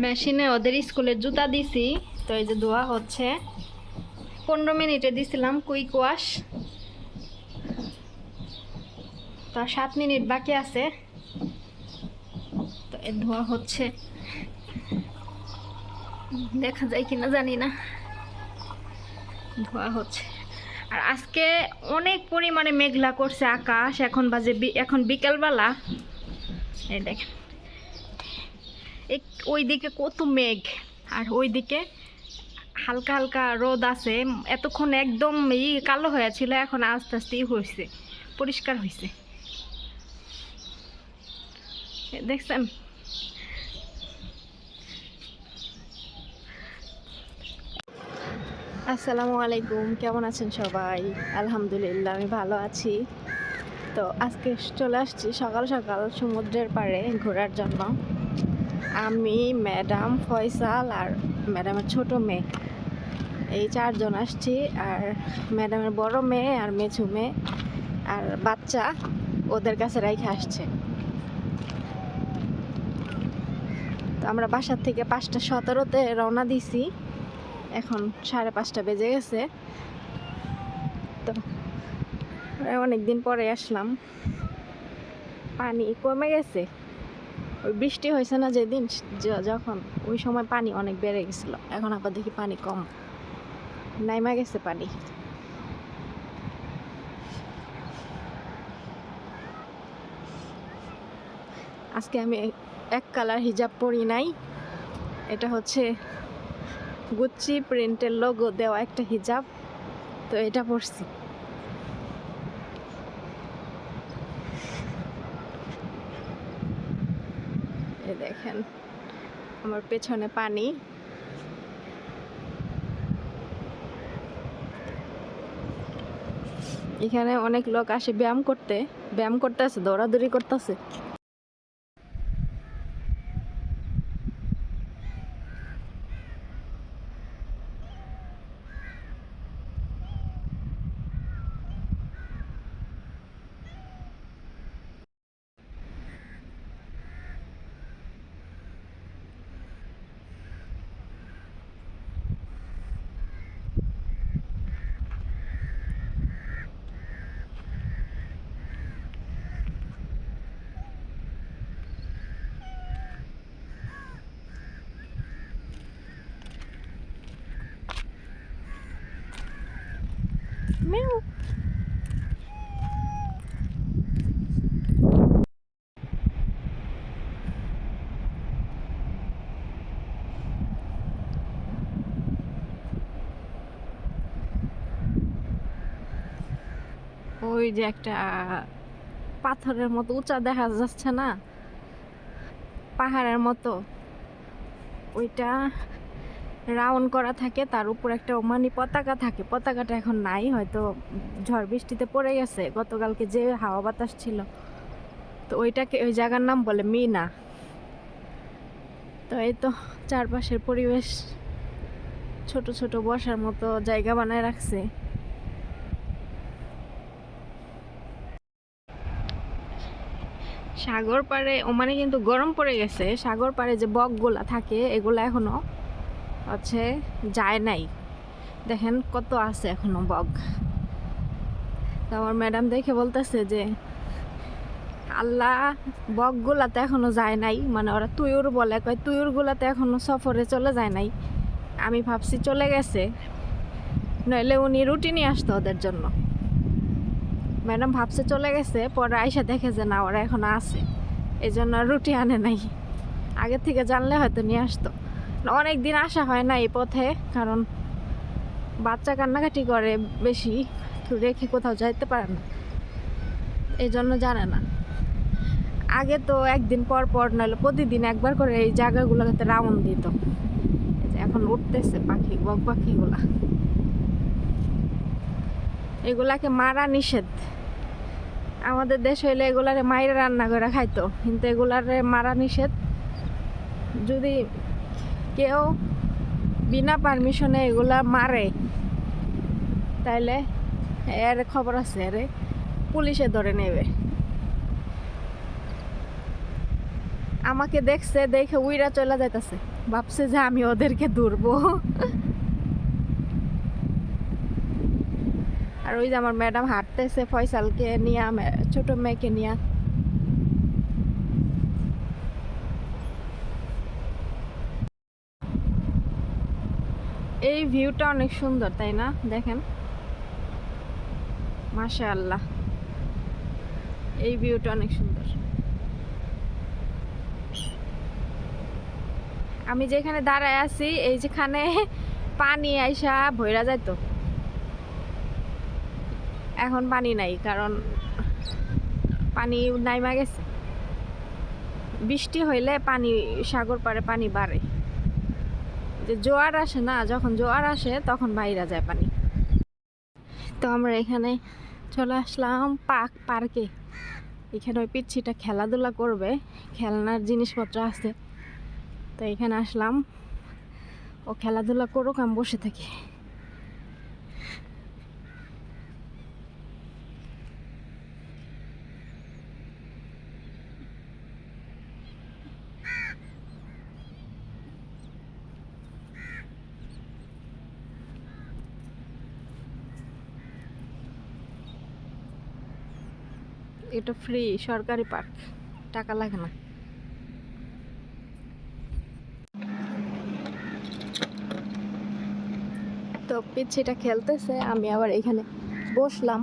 মেশিনে ওদের স্কুলের জুতা দিছি, তো এই যে ধোয়া হচ্ছে। 15 মিনিটে দিছিলাম কুইক ওয়াশ, তো 7 মিনিট বাকি আছে, তো এর ধোয়া হচ্ছে। দেখা যায় কিনা জানি না, ধোয়া হচ্ছে। আর আজকে অনেক পরিমাণে মেঘলা করছে আকাশ। এখন বাজে এখন বিকেলবেলা। এই দেখেন ওইদিকে কত মেঘ, আর ওইদিকে হালকা হালকা রোদ আছে। এতক্ষণ একদম কালো হয়েছিল, এখন আস্তে আস্তে হয়েছে, পরিষ্কার হয়েছে। দেখছেন? আসসালামু আলাইকুম, কেমন আছেন সবাই? আলহামদুলিল্লাহ আমি ভালো আছি। তো আজকে চলে আসছি সকাল সকাল সমুদ্রের পাড়ে ঘোরার জন্য। আমি, ম্যাডাম, ফয়সাল আর ম্যাডামের ছোট মেয়ে, এই 4 জন আসছি। আর ম্যাডামের বড় মেয়ে আর মেছু মেয়ে আর বাচ্চা ওদের কাছে রেখে আসছে। তো আমরা বাসার থেকে 5:17-তে রওনা দিছি, এখন 5:30 বেজে গেছে। তো অনেকদিন পরে আসলাম। পানি কমে গেছে, ওই বৃষ্টি হয়েছে না যেদিন, যখন ওই সময় পানি অনেক বেড়ে গেছিল। এখন আবার দেখি পানি কম, নাইমা গেছে পানি। আজকে আমি এক কালার হিজাব পরি নাই, এটা হচ্ছে গুচ্চি প্রিন্টের লোগো দেওয়া একটা হিজাব, তো এটা পরছি। এই দেখেন আমার পেছনে পানি। এখানে অনেক লোক আসে ব্যায়াম করতেছে, দৌড়াদৌড়ি করতেছে। মেউ। ওই যে একটা পাথরের মতো উঁচা দেখা যাচ্ছে না, পাহাড়ের মতো, ওইটা রাউন্ড করা থাকে, তার উপর একটা ওমানি পতাকা থাকে। পতাকাটা এখন নাই, হয়তো ঝড় বৃষ্টিতে পড়ে গেছে গতকালকে যে হাওয়া বাতাস ছিল। তো ওইটাকে, ওই জায়গার নাম বলে মিনা। তো এই তো চারপাশের পরিবেশ, ছোট ছোট বসার মতো জায়গা বানায় রাখছে। সাগর পাড়ে ওমানে কিন্তু গরম পড়ে গেছে। সাগর পাড়ে যে বকগুলা থাকে এগুলা এখনো হচ্ছে যায় নাই। দেখেন কত আছে এখনো বক। তো আমার ম্যাডাম দেখে বলতেছে যে আল্লাহ, বকগুলাতে এখনো যায় নাই, মানে ওরা তুয়ুর বলে, কয় তুয়ুরগুলাতে এখনো সফরে চলে যায় নাই। আমি ভাবছি চলে গেছে, নইলে উনি রুটি নিয়ে আসতো ওদের জন্য। ম্যাডাম ভাবছে চলে গেছে, পরে আইসা দেখে যে না, ওরা এখনো আছে, এই জন্য রুটি আনে নাই। আগের থেকে জানলে হয়তো নিয়ে আসতো। অনেক দিন আসা হয় না এই পথে, কারণ বাচ্চা কান্নাকাটি করে বেশি, রেখে কোথাও যাইতে পারে না, এই জন্য জানে না। আগে তো একদিন পর পর নইলে প্রতিদিন একবার করে এই জায়গাগুলোতে রাউন্ড দিত। এখন উঠতেছে পাখি, বক পাখিগুলা। এগুলাকে মারা নিষেধ। আমাদের দেশ হইলে এগুলারে মাইরে রান্না করে খাইতো, কিন্তু এগুলারে মারা নিষেধ। যদি কেউ বিনা পারমিশনে এগুলা মারে, তাইলে এর খবর আছে, এর পুলিশে ধরে নেবে। আমাকে দেখছে, দেখে উইরা চলে যাইতেছে। ভাবছে যে আমি ওদেরকে ধরবো। আর ওই যে আমার ম্যাডাম হাঁটতেছে ফয়সালকে নিয়ে, ছোট মেয়েকে নিয়ে। এই ভিউটা অনেক সুন্দর, তাই না? দেখেন, মাশাআল্লাহ, এই ভিউটা অনেক সুন্দর। আমি যেখানে দাঁড়ায় আছি এই যেখানে পানি আইসা ভইরা যাইতো, এখন পানি নাই, কারণ পানি নাইমা গেছে। বৃষ্টি হইলে পানি, সাগর পাড়ে পানি বাড়ে, যে জোয়ার আসে না, যখন জোয়ার আসে তখন বাইরে যায় পানি। তো আমরা এখানে চলে আসলাম পার্কে। এখানে ওই পিচ্ছিটা খেলাধুলা করবে, খেলনার জিনিসপত্র আছে, তো এখানে আসলাম। ও খেলাধুলা করুক, আমি বসে থাকি। এটা ফ্রি, সরকারি পার্ক, টাকা লাগে না। তো পিচ্ছিটা খেলতেছে, আমি আবার এখানে বসলাম।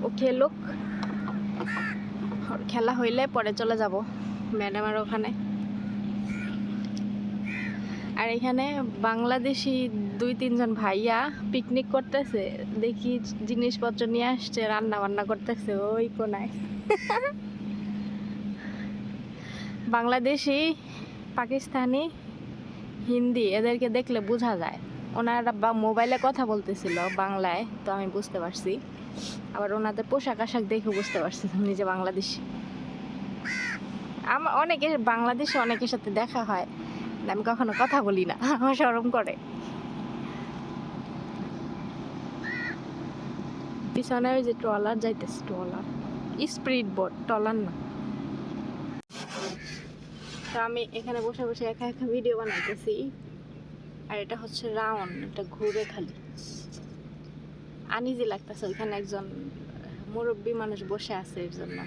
ও খেলুক, খেলা হইলে পরে চলে যাব ম্যাডামের ওখানে। আর এখানে বাংলাদেশি 2-3 জন ভাইয়া পিকনিক করতেছে, দেখি জিনিসপত্র নিয়ে আসছে, রান্না বান্না করতেছে ওই কোনায়। বাংলাদেশি, পাকিস্তানি, হিন্দি, এদেরকে দেখলে বোঝা যায়। ওনারা মোবাইলে কথা বলতেছিল বাংলায়, তো আমি বুঝতে পারছি। আবার ওনাদের পোশাক আশাক দেখে বুঝতে পারছি নিজে বাংলাদেশি। আমার বাংলাদেশে অনেকের সাথে দেখা হয়, আমি কখনো কথা বলি না, আমার শরম করে। পিছনে ওই যে ট্রলার যাইতেছে, ট্রলার, স্পিড বোট, ট্রলার না। তো আমি এখানে বসে বসে একা একা ভিডিও বানাইতেছি। আর এটা হচ্ছে রাউন্ড, এটা ঘুরে খালি। আনইজি লাগতেছে, ওইখানে একজন মুরব্বী মানুষ বসে আছে এর জন্য।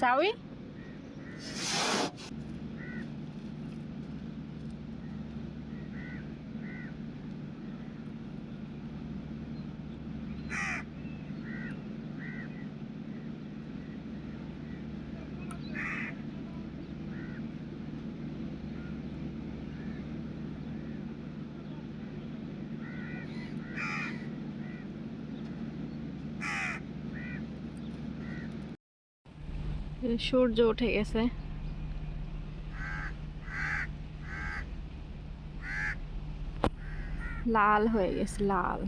সাউই, সূর্য উঠে গেছে। লাল হয়ে গেছে, লাল।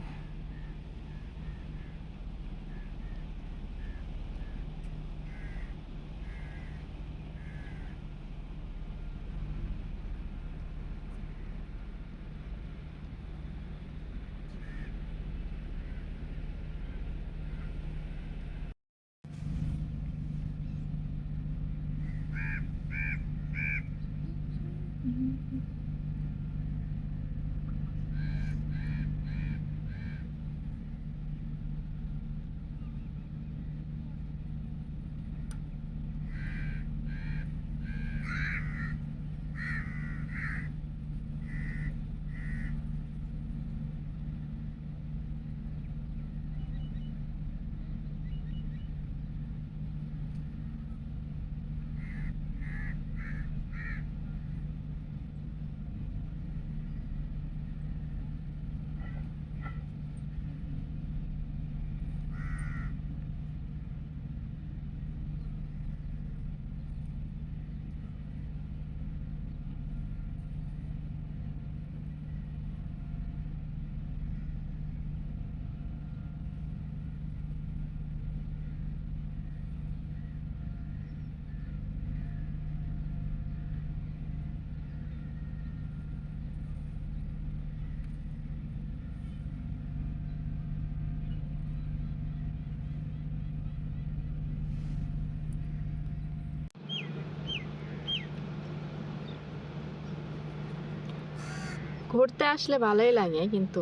ঘুরতে আসলে ভালোই লাগে, কিন্তু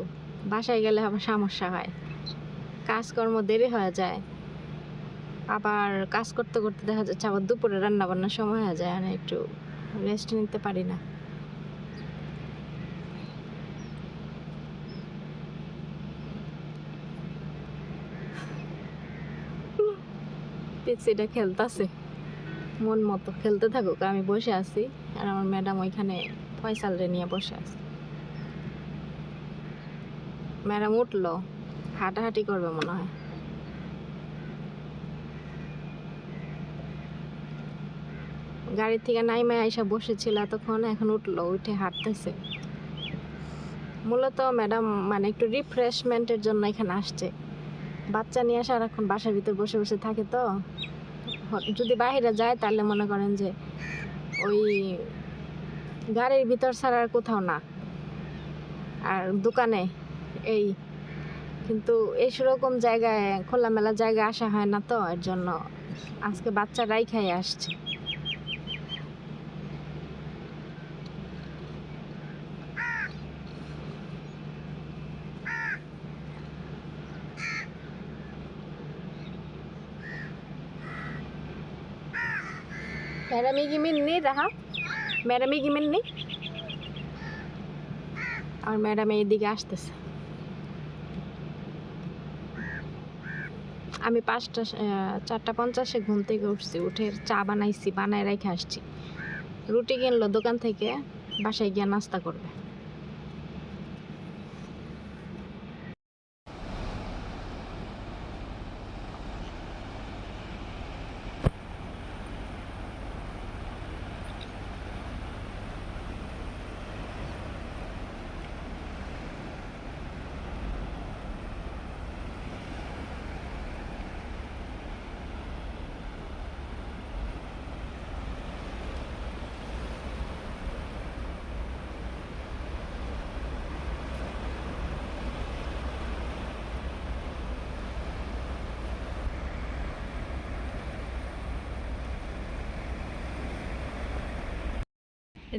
বাসায় গেলে আবার সমস্যা হয়, কাজকর্ম দেরি হয়ে যায়, আবার কাজ করতে করতে দেখা যাচ্ছে আবার দুপুরে রান্না বান্নার সময় হয়ে যায়, আর একটু রেস্ট নিতে পারি না। পিচ্ছিটা খেলতেছে, মন মতো খেলতে থাকুক, আমি বসে আছি, আর আমার ম্যাডাম ওইখানে ফয়সালরে নিয়ে বসে আছে। ম্যাডাম উঠলো, হাঁটাহাঁটি করবে মনে হয়। গাড়ি থেকে নাইমে আইসা বসেছিল এতক্ষণ, এখন উঠলো, উঠে হাঁটতেছে। মূলত ম্যাডাম মানে একটু রিফ্রেশমেন্টের জন্য এখানে আসছে। বাচ্চা নিয়ে সারাক্ষণ বাসার ভিতর বসে বসে থাকে, তো যদি বাইরে যায় তাহলে মনে করেন যে ওই গাড়ির ভিতর ছাড়া আর কোথাও না, আর দোকানে এই, কিন্তু এই সেরকম জায়গায় খোলামেলা জায়গায় আসা হয় না, তো এর জন্য আজকে বাচ্চারাই খেয়ে আসছে। मैडम की मिल नहीं रहा, मैडम की मिल नहीं, আর ম্যাডাম এইদিকে আসতেছে। আমি 4:50 ঘুম থেকে উঠছি, উঠে চা বানাইছি, বানায় রেখে আসছি। রুটি কিনলো দোকান থেকে, বাসায় গিয়ে নাস্তা করবে।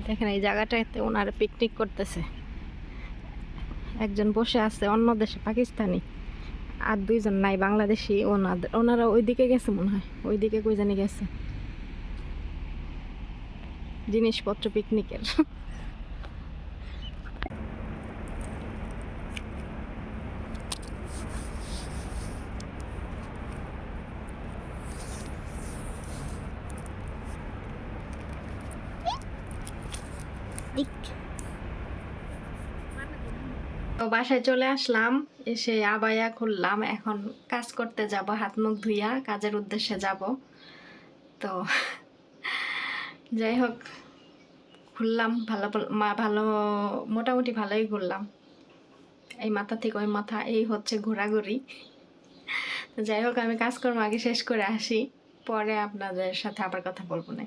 দেখেন এই জায়গাটাতে ওনারা পিকনিক করতেছে, একজন বসে আছে অন্য দেশে পাকিস্তানি, আর দুইজন নাই বাংলাদেশি। ওনারা ওইদিকে গেছে মনে হয়, ওইদিকে কই জানি গেছে জিনিসপত্র পিকনিকের। তো বাসায় চলে আসলাম, এসে আবায়া খুললাম, এখন কাজ করতে যাব, হাত মুখ ধুইয়া কাজের উদ্দেশ্যে যাব। তো যাই হোক, ঘুরলাম ভালো ভালো, মোটামুটি ভালোই ঘুরলাম, এই মাথা থেকে ওই মাথা, এই হচ্ছে ঘোরাঘুরি। তো যাই হোক, আমি কাজকর্ম আগে শেষ করে আসি, পরে আপনাদের সাথে আবার কথা বলবো না।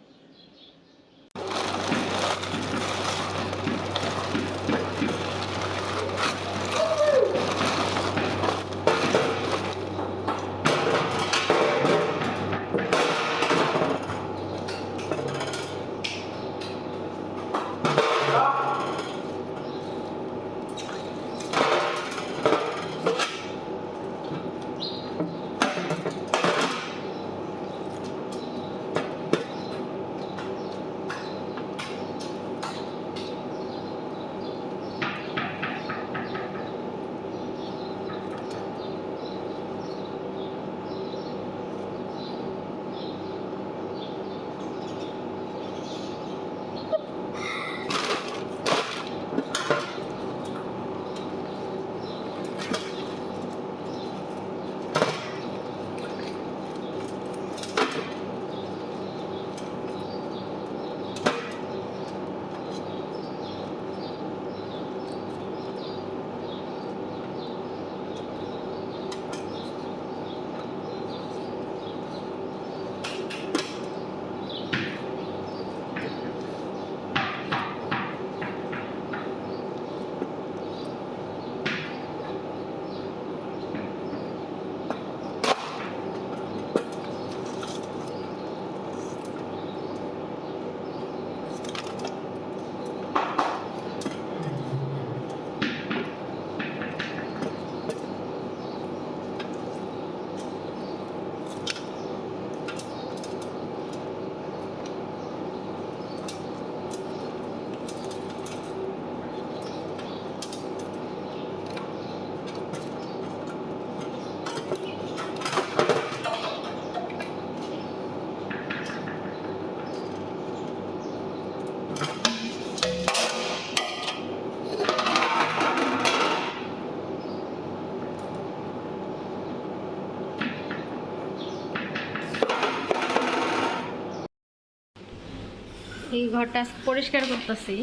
এই ঘরটা পরিষ্কার করতেছি,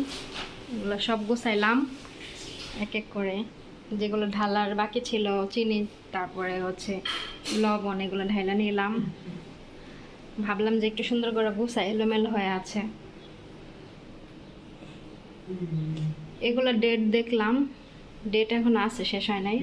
এগুলো সব গুছাইলাম এক এক করে। যেগুলো ঢালার বাকি ছিল, চিনি তারপরে হচ্ছে লবণ, এগুলো ঢাইলা নিলাম। ভাবলাম যে একটু সুন্দর করে গুছাই, এলোমেলো হয়ে আছে। এগুলো ডেট দেখলাম, ডেট এখন আছে, শেষ হয় নাই।